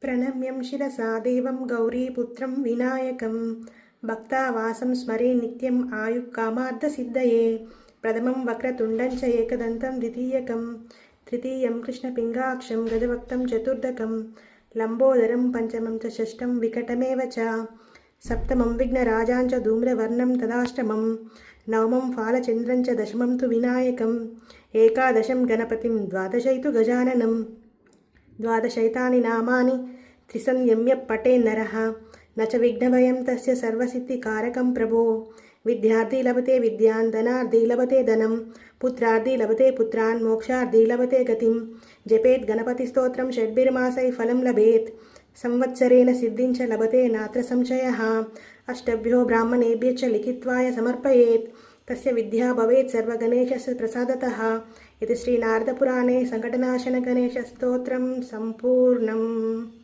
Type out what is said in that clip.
प्रणम्यं शिरसा देवं गौरीपुत्रं विनायकं भक्तावासं स्मरे नित्यम् आयुः कामार्थसिद्धये। प्रथमं वक्रतुण्डं च एकदन्तं द्वितीयकं तृतीयं कृष्णपिङ्गाक्षं गजवक्त्रं चतुर्दकं लम्बोदरं पञ्चमं च षष्ठं विकटमेव च सप्तमं विघ्नराजां च धूम्रवर्णं तदाष्टमं नवमं फालचन्द्रं च दशमं तु विनायकम् एकादशं गणपतिं द्वादशैतु गजाननं द्वादशैतानि नामानि त्रिसंयम्य पटे नरः न च विघ्नभयं तस्य सर्वसिद्धिकारकं प्रभो। विद्यार्थी लभते विद्यान् धनार्थी लभते धनं पुत्रार्थी लभते पुत्रान् मोक्षार्थी लभते गतिं जपेत् गणपतिस्तोत्रं षड्भिर्मासैः फलं लभेत् संवत्सरेण सिद्धिं च लभते नात्र संशयः। अष्टभ्यो ब्राह्मणेभ्यः च लिखित्वाय समर्पयेत् तस्य विद्या भवेत् सर्वगणेशस्य प्रसादतः। इति श्रीनारदपुराणे सङ्कटनाशनगणेशस्तोत्रं सम्पूर्णम्।